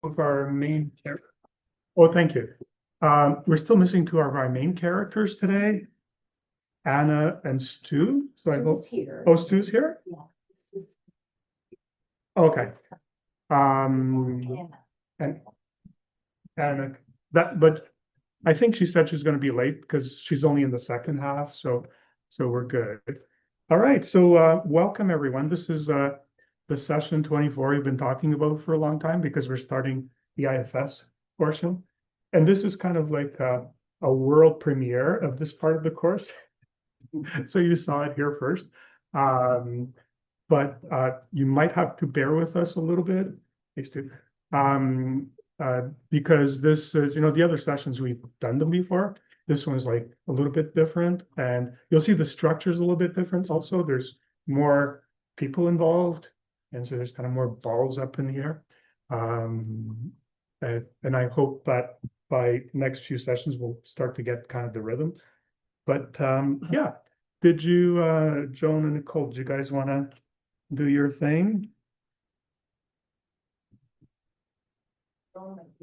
of our main character. Oh, thank you. We're still missing two of our main characters today, Anna and Stu. So I hope. Stu's here. Oh, Stu's here? Yeah. Stu's- Okay. Yeah. And Anna, but I think she said she's gonna be late because she's only in the second half, so we're good. All right, so welcome everyone. This is the session 24 we've been talking about for a long time because we're starting the IFS portion. And this is kind of like a world premiere of this part of the course. So you saw it here first. But you might have to bear with us a little bit. Thanks, Stu. Because this is, the other sessions we've done them before. This one's like a little bit different, and you'll see the structure's a little bit different also. There's more people involved, and so there's kind of more balls up in the air. And I hope that by next few sessions, we'll start to get kind of the rhythm. But yeah, did you, Joan and Nicole, do you guys want to do your thing?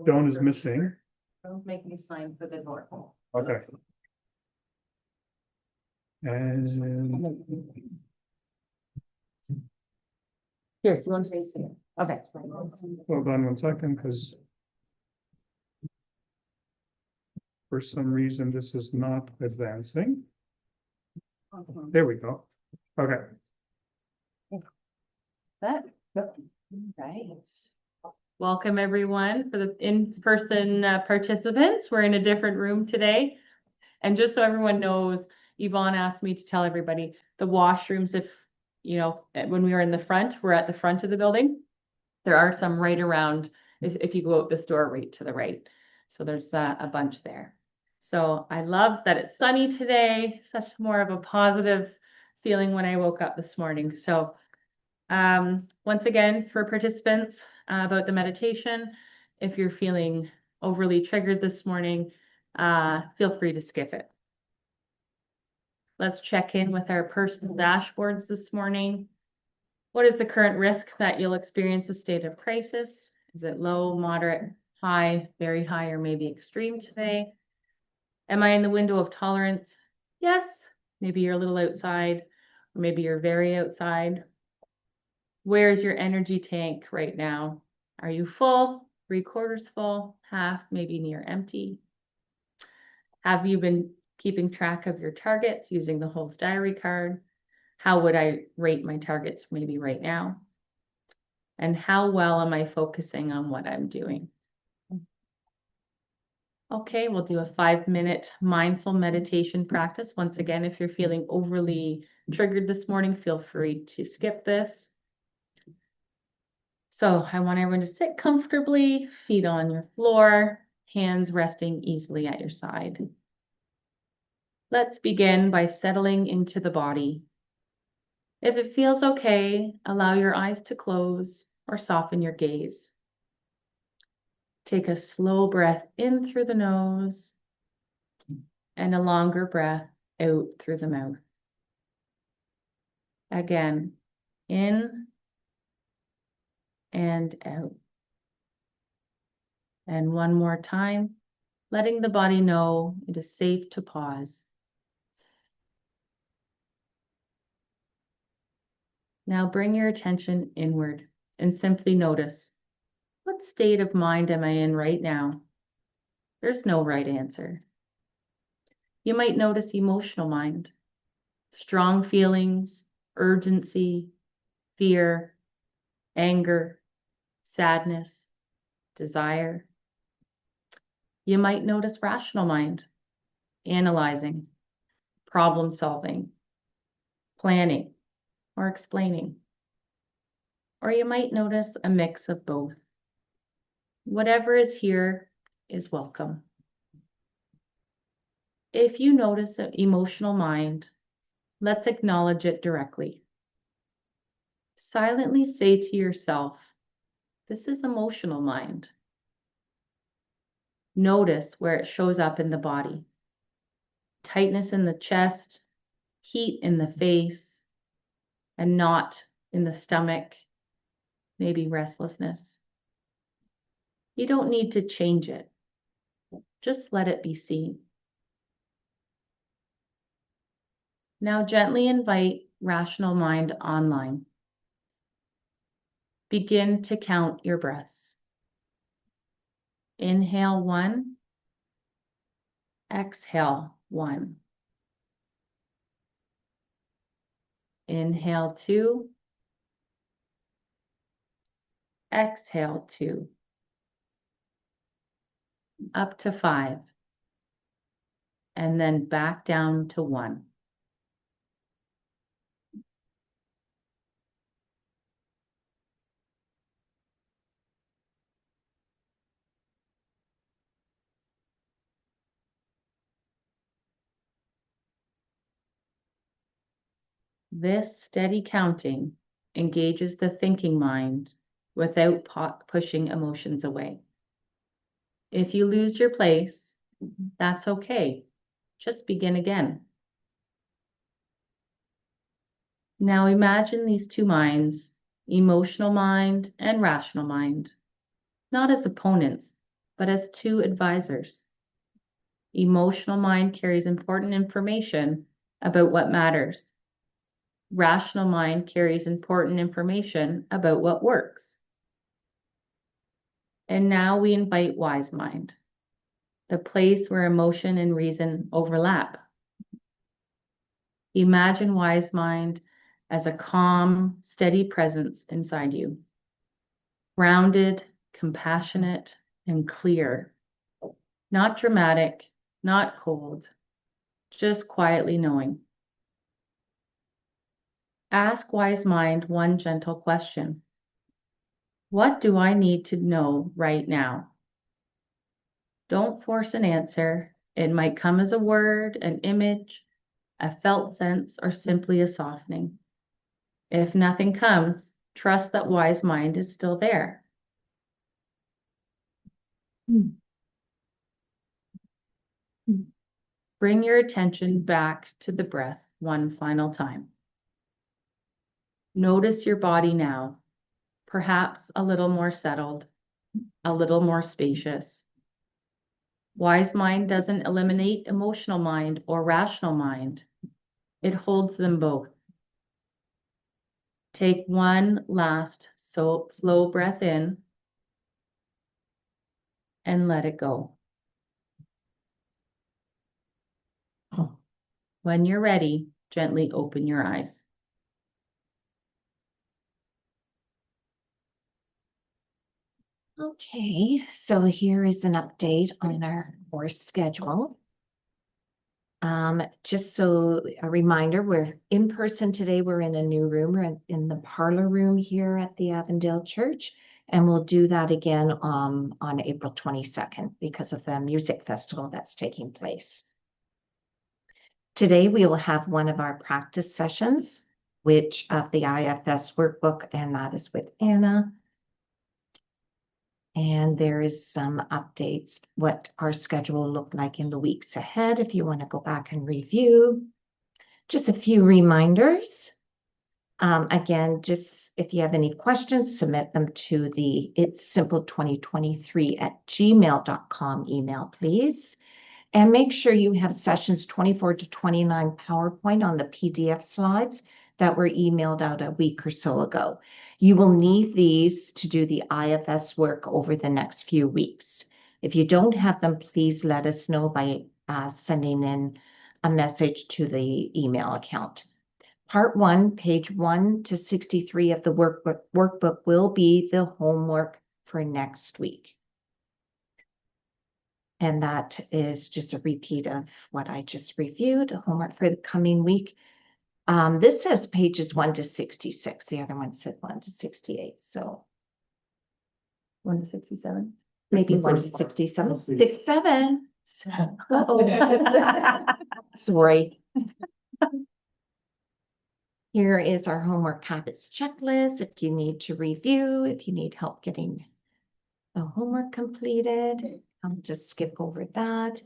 Joan is missing. Don't make me sign for the door. Okay. And Here, you want to face here? Okay. hold on 1 second, because for some reason this is not advancing. There we go. Okay. That, right. Welcome everyone for the in-person participants. We're in a different room today. And just so everyone knows, Yvonne asked me to tell everybody the washrooms, if, when we were in the front, we're at the front of the building. There are some right around, if you go out this door right to the right. So there's a bunch there. So I love that it's sunny today, such more of a positive feeling when I woke up this morning. So once again, for participants about the meditation, if you're feeling overly triggered this morning, feel free to skip it. Let's check in with our personal dashboards this morning. What is the current risk that you'll experience a state of crisis? Is it low, moderate, high, very high, or maybe extreme today? Am I in the window of tolerance? Yes. Maybe you're a little outside, or maybe you're very outside. Where's your energy tank right now? Are you full, 3/4 full, half, maybe near empty? Have you been keeping track of your targets using the Holds Diary card? How would I rate my targets maybe right now? And how well am I focusing on what I'm doing? Okay, we'll do a 5-minute mindful meditation practice. Once again, if you're feeling overly triggered this morning, feel free to skip this. So I want everyone to sit comfortably, feet on your floor, hands resting easily at your side. Let's begin by settling into the body. If it feels okay, allow your eyes to close or soften your gaze. Take a slow breath in through the nose and a longer breath out through the mouth. Again, in and out. And one more time, letting the body know it is safe to pause. Now bring your attention inward and simply notice, what state of mind am I in right now? There's no right answer. You might notice emotional mind, strong feelings, urgency, fear, anger, sadness, desire. You might notice rational mind, analyzing, problem solving, planning, or explaining. Or you might notice a mix of both. Whatever is here is welcome. If you notice an emotional mind, let's acknowledge it directly. Silently say to yourself, this is emotional mind. Notice where it shows up in the body. Tightness in the chest, heat in the face, a knot in the stomach, maybe restlessness. You don't need to change it. Just let it be seen. Now gently invite rational mind online. Begin to count your breaths. Inhale 1. Exhale 1. Inhale 2. Exhale 2. Up to 5. And then back down to 1. This steady counting engages the thinking mind without pushing emotions away. If you lose your place, that's okay. Just begin again. Now imagine these two minds, emotional mind and rational mind, not as opponents, but as two advisors. Emotional mind carries important information about what matters. Rational mind carries important information about what works. And now we invite wise mind, the place where emotion and reason overlap. Imagine wise mind as a calm, steady presence inside you. Grounded, compassionate, and clear. Not dramatic, not cold, just quietly knowing. Ask wise mind one gentle question. What do I need to know right now? Don't force an answer. It might come as a word, an image, a felt sense, or simply a softening. If nothing comes, trust that wise mind is still there. Bring your attention back to the breath one final time. Notice your body now, perhaps a little more settled, a little more spacious. Wise mind doesn't eliminate emotional mind or rational mind. It holds them both. Take one last slow breath in and let it go. When you're ready, gently open your eyes. Okay, so here is an update on our course schedule. Just so a reminder, we're in person today. We're in a new room. We're in the parlor room here at the Avondale Church, and we'll do that again on April 22nd because of the music festival that's taking place. Today we will have one of our practice sessions, which of the IFS workbook, and that is with Anna. And there is some updates, what our schedule will look like in the weeks ahead, if you want to go back and review. Just a few reminders. Again, just if you have any questions, submit them to the itssimple2023@gmail.com email, please. And make sure you have sessions 24 to 29 PowerPoint on the PDF slides that were emailed out a week or so ago. You will need these to do the IFS work over the next few weeks. If you don't have them, please let us know by sending in a message to the email account. Part 1, page 1 to 63 of the workbook will be the homework for next week. And that is just a repeat of what I just reviewed, homework for the coming week. This says pages 1 to 66. The other one said 1 to 68. So 1 to 67, maybe 1 to 67, 67. Sorry. Here is our homework habits checklist. If you need to review, if you need help getting the homework completed, I'll just skip over that.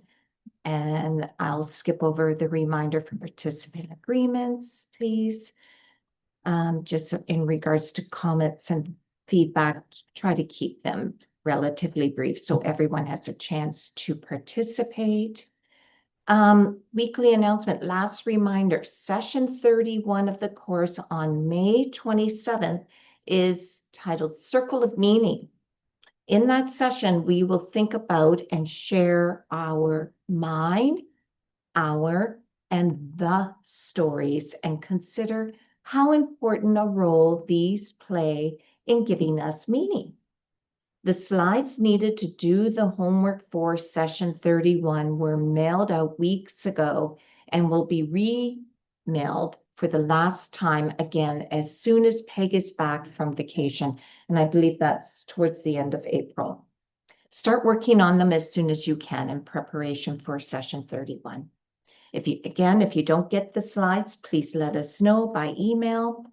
And I'll skip over the reminder for participant agreements, please. Just in regards to comments and feedback, try to keep them relatively brief, so everyone has a chance to participate. Weekly announcement, last reminder, session 31 of the course on May 27th is titled Circle of Meaning. In that session, we will think about and share our mind, our, and the stories, and consider how important a role these play in giving us meaning. The slides needed to do the homework for session 31 were mailed out weeks ago and will be re-mailed for the last time again as soon as Peg is back from vacation. And I believe that's towards the end of April. Start working on them as soon as you can in preparation for session 31. If you don't get the slides, please let us know by email.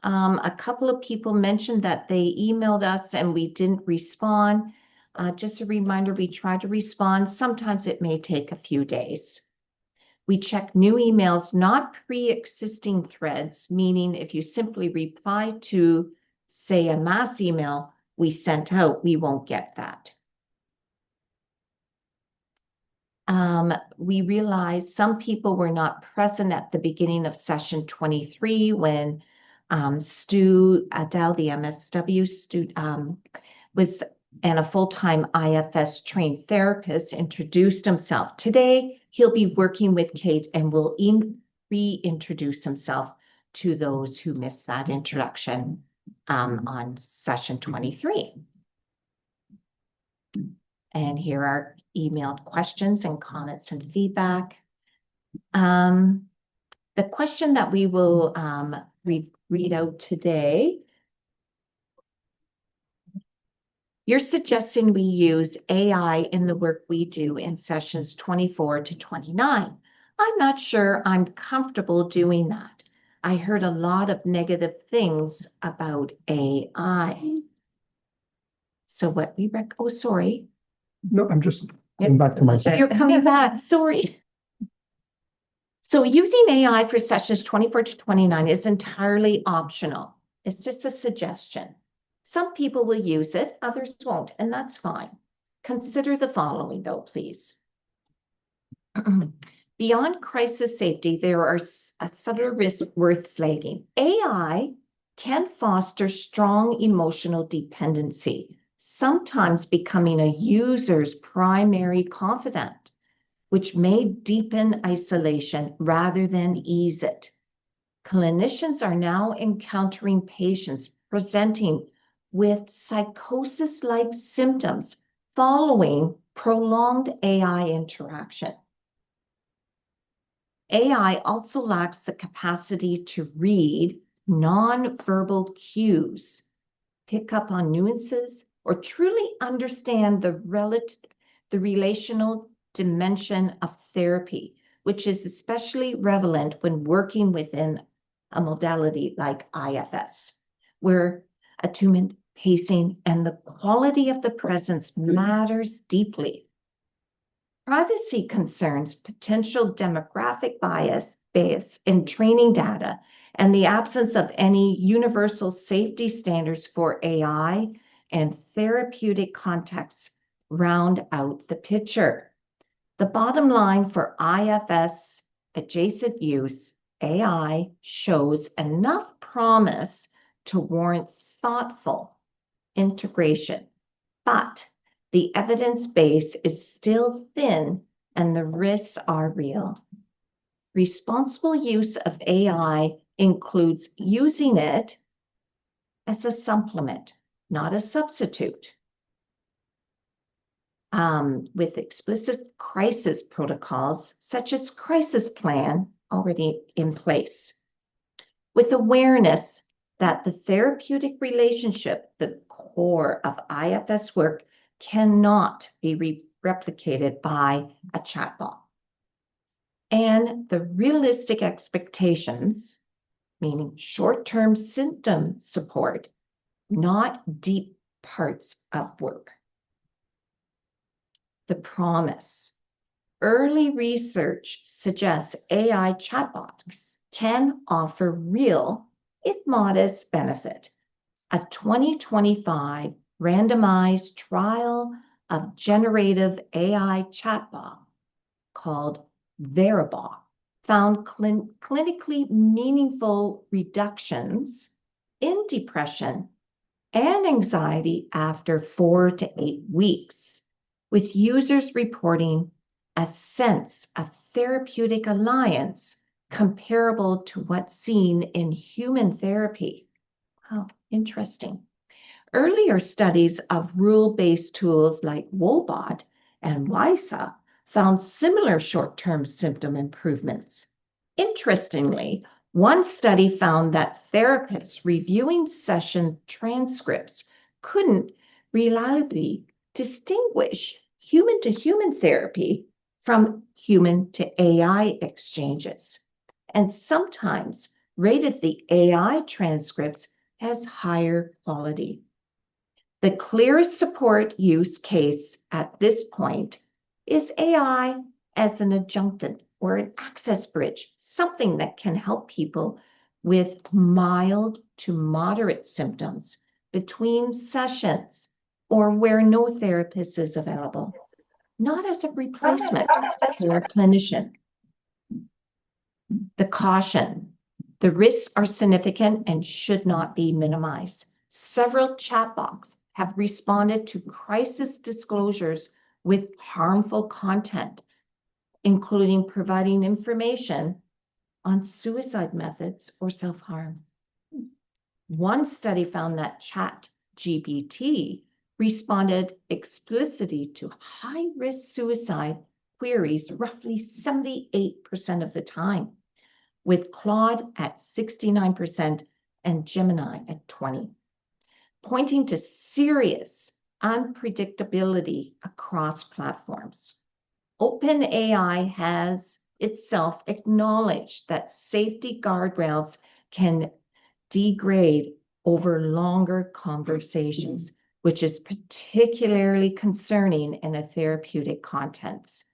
A couple of people mentioned that they emailed us and we didn't respond. Just a reminder, we try to respond. Sometimes it may take a few days. We check new emails, not pre-existing threads, meaning if you simply reply to, say, a mass email we sent out, we won't get that. We realized some people were not present at the beginning of session 23 when Stu Adele, the MSW student, was and a full-time IFS trained therapist, introduced himself. Today, he'll be working with Kate and will reintroduce himself to those who missed that introduction on session 23. And here are emailed questions and comments and feedback. The question that we will read out today, you're suggesting we use AI in the work we do in sessions 24 to 29. I'm not sure I'm comfortable doing that. I heard a lot of negative things about AI. So what we oh, sorry. No, I'm just going back to my. You're coming back, sorry. So using AI for sessions 24 to 29 is entirely optional. It's just a suggestion. Some people will use it, others won't, and that's fine. Consider the following though, please. Beyond crisis safety, there are subtle risks worth flagging. AI can foster strong emotional dependency, sometimes becoming a user's primary confidant, which may deepen isolation rather than ease it. Clinicians are now encountering patients presenting with psychosis-like symptoms following prolonged AI interaction. AI also lacks the capacity to read nonverbal cues, pick up on nuances, or truly understand the relational dimension of therapy, which is especially relevant when working within a modality like IFS, where attunement, pacing, and the quality of the presence matters deeply. Privacy concerns, potential demographic bias in training data, and the absence of any universal safety standards for AI and therapeutic contexts round out the picture. The bottom line for IFS adjacent use, AI shows enough promise to warrant thoughtful integration, but the evidence base is still thin and the risks are real. Responsible use of AI includes using it as a supplement, not a substitute. With explicit crisis protocols, such as crisis plan, already in place. With awareness that the therapeutic relationship, the core of IFS work, cannot be replicated by a chatbot. And the realistic expectations, meaning short-term symptom support, not deep parts of work. The promise. Early research suggests AI chatbots can offer real, if modest, benefit. A 2025 randomized trial of generative AI chatbot called Veribot found clinically meaningful reductions in depression and anxiety after 4 to 8 weeks, with users reporting a sense of therapeutic alliance comparable to what's seen in human therapy. How interesting. Earlier studies of rule-based tools like Wobot and WISA found similar short-term symptom improvements. Interestingly, one study found that therapists reviewing session transcripts couldn't reliably distinguish human-to-human therapy from human-to-AI exchanges, and sometimes rated the AI transcripts as higher quality. The clearest support use case at this point is AI as an adjunctant or an access bridge, something that can help people with mild to moderate symptoms between sessions or where no therapist is available, not as a replacement for a clinician. The caution: the risks are significant and should not be minimized. Several chatbots have responded to crisis disclosures with harmful content, including providing information on suicide methods or self-harm. One study found that ChatGPT responded explicitly to high-risk suicide queries roughly 78% of the time, with Claude at 69% and Gemini at 20%, pointing to serious unpredictability across platforms. OpenAI has itself acknowledged that safety guardrails can degrade over longer conversations, which is particularly concerning in a therapeutic context.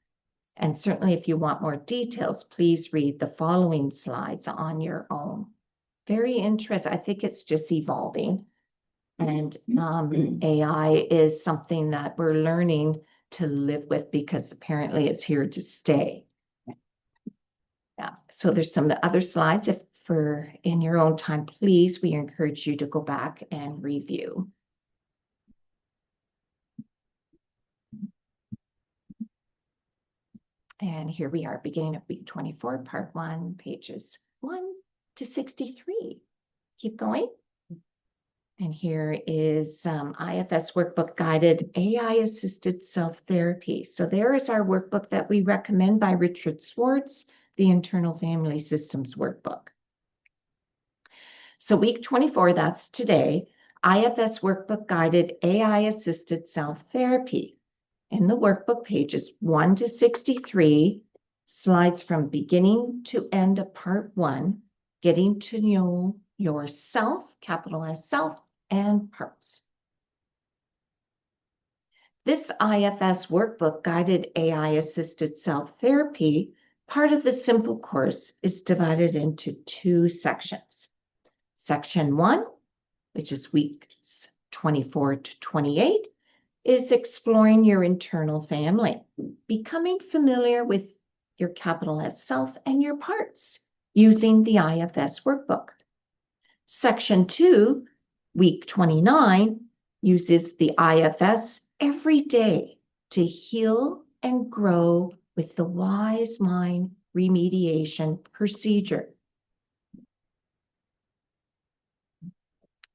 And certainly if you want more details, please read the following slides on your own. Very interesting. I think it's just evolving. And AI is something that we're learning to live with because apparently it's here to stay. Yeah. So there's some other slides. If for in your own time, please, we encourage you to go back and review. And here we are, beginning of week 24, part 1, pages 1 to 63. Keep going. And here is IFS Workbook Guided AI-Assisted Self-Therapy. So there is our workbook that we recommend by Richard Swartz, the Internal Family Systems Workbook. So week 24, that's today, IFS Workbook Guided AI-Assisted Self-Therapy. In the workbook, pages 1 to 63, slides from beginning to end of part 1, getting to know yourself, capital S self, and parts. This IFS Workbook Guided AI-Assisted Self-Therapy, part of the simple course, is divided into 2 sections. Section 1, which is weeks 24 to 28, is exploring your internal family, becoming familiar with your capital S self and your parts using the IFS workbook. Section 2, week 29, uses the IFS every day to heal and grow with the Wise Mind remediation procedure.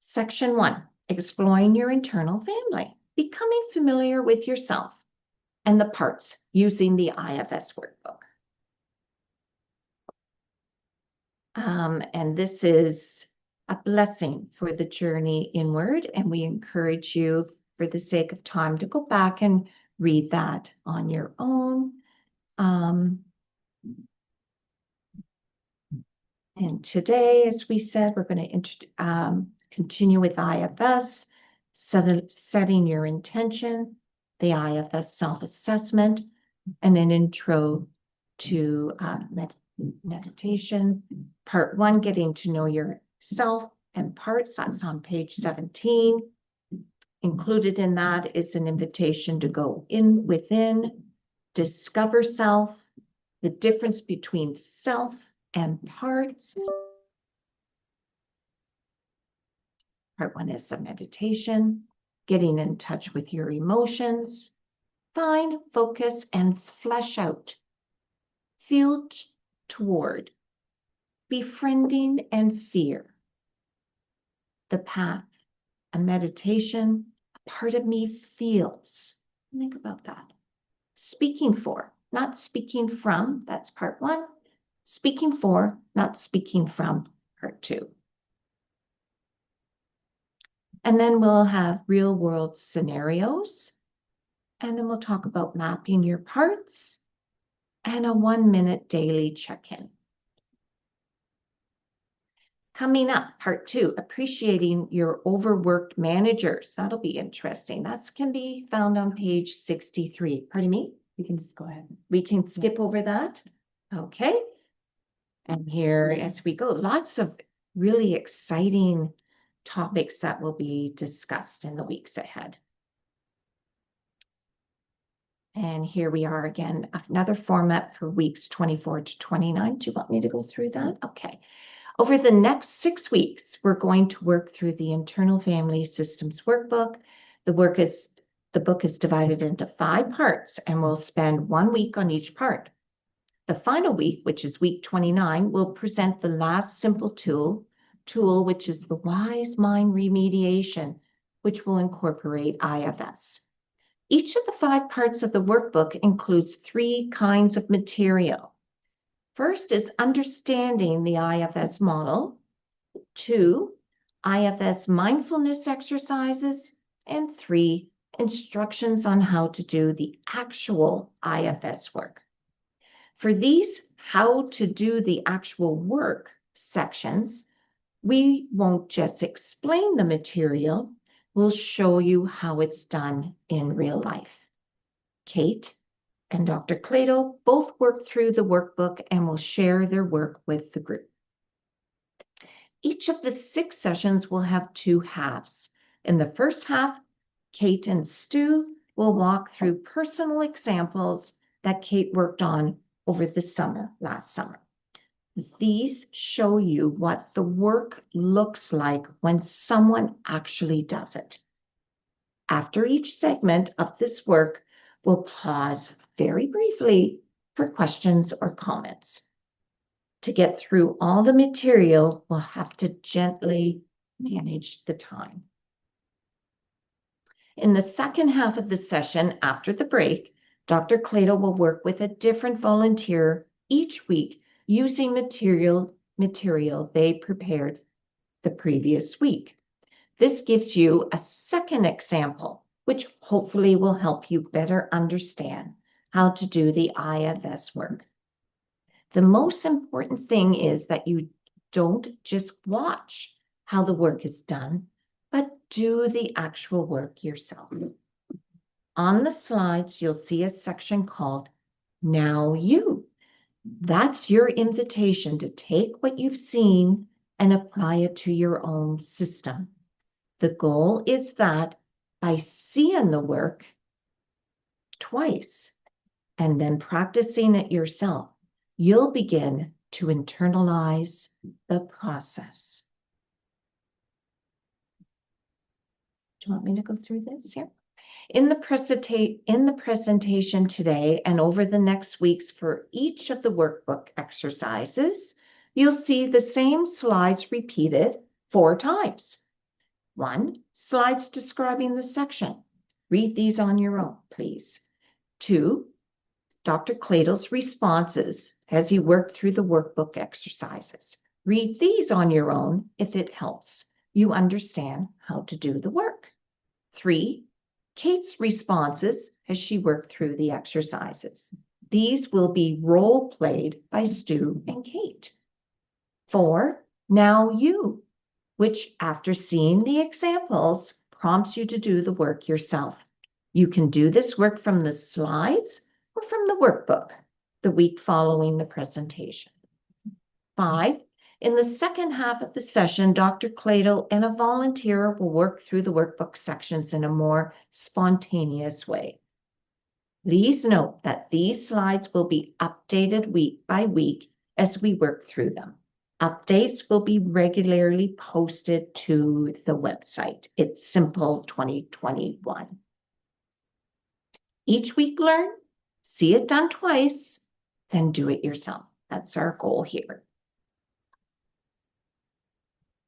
Section 1, exploring your internal family, becoming familiar with yourself and the parts using the IFS workbook. And this is a blessing for the journey inward, and we encourage you, for the sake of time, to go back and read that on your own. And today, as we said, we're going to continue with IFS, setting your intention, the IFS self-assessment, and an intro to meditation. Part 1, getting to know yourself and parts, that's on page 17. Included in that is an invitation to go in within, discover self, the difference between self and parts. Part 1 is a meditation, getting in touch with your emotions, find, focus, and flesh out. Feel toward, befriending and fear. The path, a meditation, a part of me feels. Think about that. Speaking for, not speaking from, that's part 1. Speaking for, not speaking from, part 2. And then we'll have real world scenarios. And then we'll talk about mapping your parts and a 1-minute daily check-in. Coming up, part 2, appreciating your overworked managers. That'll be interesting. That can be found on page 63. Pardon me? You can just go ahead. We can skip over that. Okay. And here, as we go, lots of really exciting topics that will be discussed in the weeks ahead. And here we are again, another format for weeks 24 to 29. Do you want me to go through that? Okay. Over the next 6 weeks, we're going to work through the Internal Family Systems Workbook. The book is divided into 5 parts, and we'll spend 1 week on each part. The final week, which is week 29, will present the last simple tool, which is the Wise Mind Remediation, which will incorporate IFS. Each of the 5 parts of the workbook includes 3 kinds of material. First is understanding the IFS model. 2, IFS mindfulness exercises. And 3, instructions on how to do the actual IFS work. For these how to do the actual work sections, we won't just explain the material, we'll show you how it's done in real life. Kate and Dr. Clado both work through the workbook and will share their work with the group. Each of the 6 sessions will have 2 halves. In the first half, Kate and Stu will walk through personal examples that Kate worked on over the last summer. These show you what the work looks like when someone actually does it. After each segment of this work, we'll pause very briefly for questions or comments. To get through all the material, we'll have to gently manage the time. In the second half of the session, after the break, Dr. Clado will work with a different volunteer each week using material they prepared the previous week. This gives you a second example, which hopefully will help you better understand how to do the IFS work. The most important thing is that you don't just watch how the work is done, but do the actual work yourself. On the slides, you'll see a section called Now You. That's your invitation to take what you've seen and apply it to your own system. The goal is that by seeing the work twice and then practicing it yourself, you'll begin to internalize the process. Do you want me to go through this here? In the presentation today and over the next weeks for each of the workbook exercises, you'll see the same slides repeated 4 times. 1, slides describing the section. Read these on your own, please. 2, Dr. Clado's responses as he worked through the workbook exercises. Read these on your own if it helps you understand how to do the work. 3, Kate's responses as she worked through the exercises. These will be role played by Stu and Kate. 4, Now You, which after seeing the examples prompts you to do the work yourself. You can do this work from the slides or from the workbook the week following the presentation. 5, In the second half of the session, Dr. Clado and a volunteer will work through the workbook sections in a more spontaneous way. Please note that these slides will be updated week by week as we work through them. Updates will be regularly posted to the website. It's Simple 2021. Each week learn, see it done twice, then do it yourself. That's our goal here.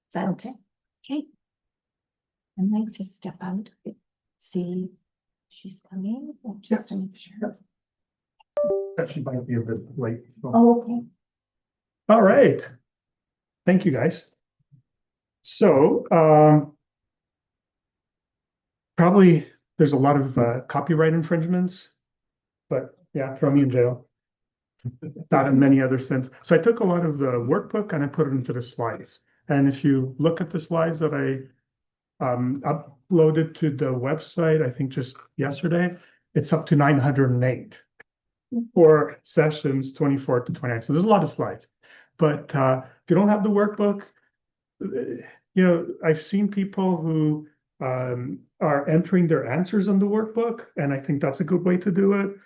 Is that okay? Okay. I might just step out, see she's coming, just to make sure. That she might be a bit late. So. Oh, okay. All right. Thank you, guys. So, probably there's a lot of copyright infringements, but yeah, throw me in jail. That and many other sins. So I took a lot of the workbook and I put it into the slides. And if you look at the slides that I uploaded to the website, I think just yesterday, it's up to 908 for sessions 24 to 29. So there's a lot of slides. But if you don't have the workbook, I've seen people who are entering their answers on the workbook, and I think that's a good way to do it.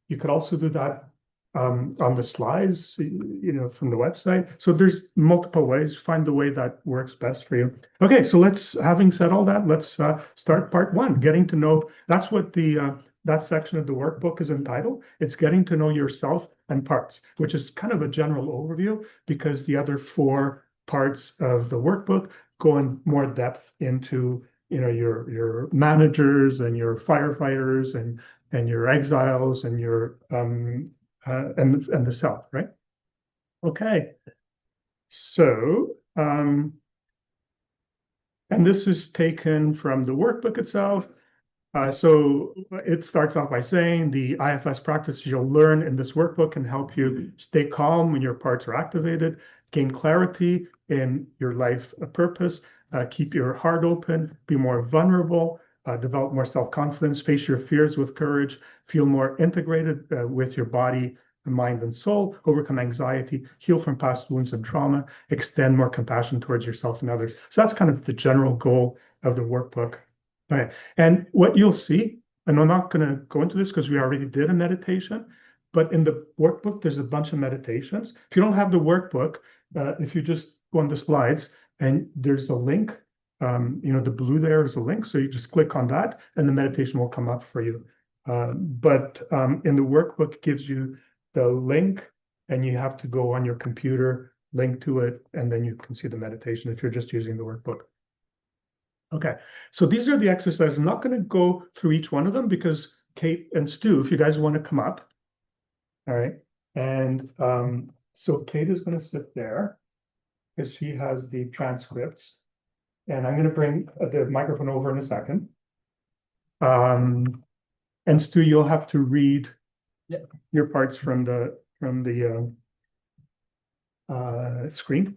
You could also do that on the slides, from the website. So there's multiple ways. Find the way that works best for you. Okay, so having said all that, let's start part one, getting to know. That's what that section of the workbook is entitled. It's getting to know yourself and parts, which is kind of a general overview because the other 4 parts of the workbook go in more depth into your managers and your firefighters and your exiles and your and the self, right? Okay. So and this is taken from the workbook itself. So it starts off by saying the IFS practices you'll learn in this workbook can help you stay calm when your parts are activated, gain clarity in your life purpose, keep your heart open, be more vulnerable, develop more self-confidence, face your fears with courage, feel more integrated with your body, mind, and soul, overcome anxiety, heal from past wounds and trauma, extend more compassion towards yourself and others. So that's kind of the general goal of the workbook. Okay. And what you'll see, and I'm not going to go into this because we already did a meditation, but in the workbook, there's a bunch of meditations. If you don't have the workbook, if you just go on the slides and there's a link, the blue there is a link. So you just click on that and the meditation will come up for you. But in the workbook, it gives you the link and you have to go on your computer, link to it, and then you can see the meditation if you're just using the workbook. Okay, so these are the exercises. I'm not going to go through each one of them because Kate and Stu, if you guys want to come up. All right. And so Kate is going to sit there because she has the transcripts. And I'm going to bring the microphone over in a second. And Stu, you'll have to read your parts from the screen.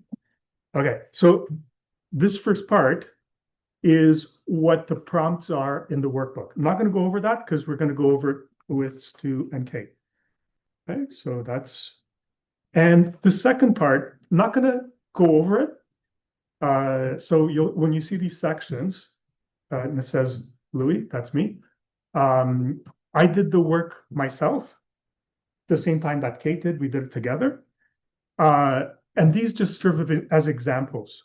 Okay, so this first part is what the prompts are in the workbook. I'm not going to go over that because we're going to go over it with Stu and Kate. Okay, so and the second part, I'm not going to go over it. So when you see these sections, and it says Louis, that's me. I did the work myself the same time that Kate did. We did it together. And these just serve as examples.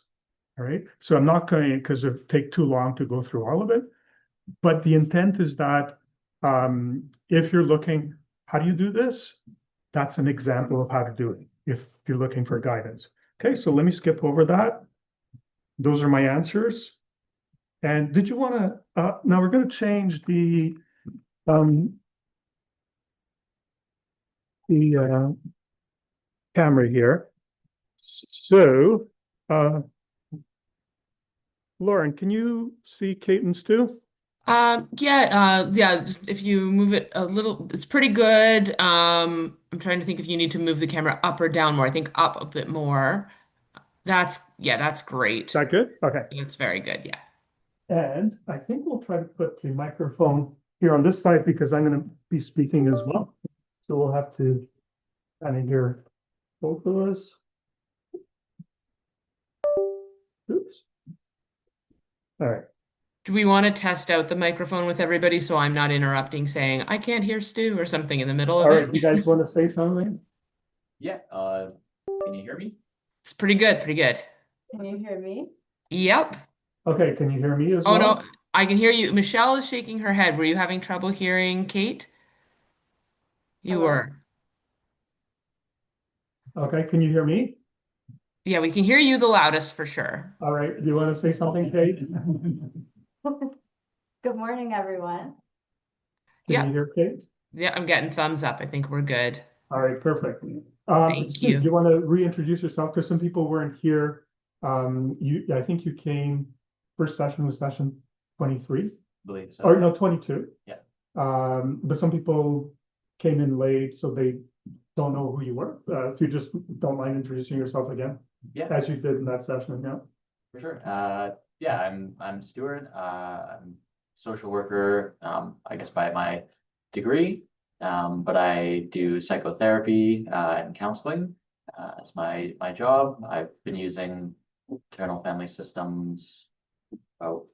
All right. So I'm not going, because it would take too long to go through all of it. But the intent is that if you're looking, how do you do this? That's an example of how to do it if you're looking for guidance. Okay, so let me skip over that. Those are my answers. And did you want to, now we're going to change the camera here. So, Lauren, can you see Kate and Stu? Yeah, just if you move it a little, it's pretty good. I'm trying to think if you need to move the camera up or down more. I think up a bit more. That's great. Is that good? Okay. It's very good, yeah. And I think we'll try to put the microphone here on this side because I'm going to be speaking as well. So we'll have to kind of hear both of us. Oops. All right. Do we want to test out the microphone with everybody so I'm not interrupting saying, I can't hear Stu or something in the middle All of right. You it? guys want to say something? Yeah, can you hear me? It's pretty good, pretty good. Can you hear me? Yep. Okay. Can you hear me as Oh well? no, I can hear you. Michelle is shaking her head. Were you having trouble hearing Kate? You Hello? were. Okay. Can you hear me? Yeah, we can hear you the loudest for sure. All right. Do you want to say something, Kate? Good morning, everyone. Can you Yeah, hear Kate? yeah, I'm getting thumbs up. I think we're good. All right, perfect. Thank Stu, do you. you want to reintroduce yourself? Because some people weren't here. I think you came, first session was session 23, Believe so. or no, 22. Yeah. But some people came in late, so they don't know who you were. If you just don't mind introducing yourself again, Yeah, as you did in that session, yeah. for sure. Yeah, I'm Stuart. I'm social worker, I guess by my degree. But I do psychotherapy and counseling as my job. I've been using internal family systems about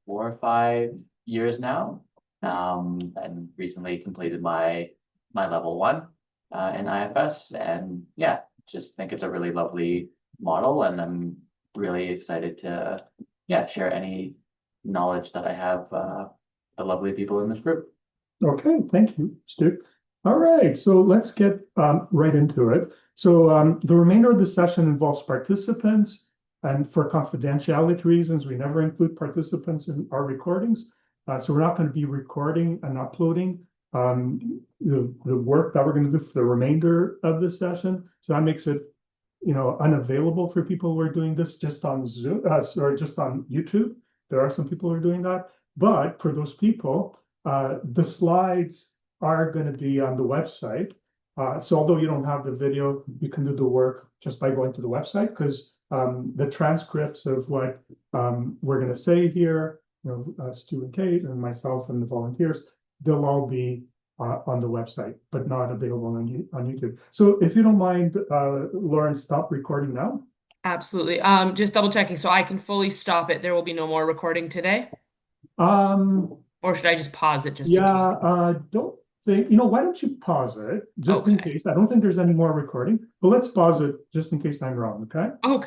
4 or 5 years now. And recently completed my level 1 in IFS, and yeah, just think it's a really lovely model, and I'm really excited to share any knowledge that I have the lovely people in this group. Okay, thank you, Stu. All right, so let's get right into it. So the remainder of the session involves participants, and for confidentiality reasons, we never include participants in our recordings. So we're not going to be recording and uploading the work that we're going to do for the remainder of the session. So that makes it, unavailable for people who are doing this just on Zoom, or just on YouTube. There are some people who are doing that, but for those people, the slides are going to be on the website. So although you don't have the video, you can do the work just by going to the website, because the transcripts of what we're going to say here, Stu and Kate and myself and the volunteers, they'll all be on the website, but not available on YouTube. So if you don't mind, Lauren, stop recording now. Absolutely. Just double checking so I can fully stop it. There will be no more recording today, Um, or should I just pause it just in yeah, case? don't think, why don't you pause it just in Okay. case? I don't think there's any more recording, but let's pause it just in case I'm wrong, okay? Okay.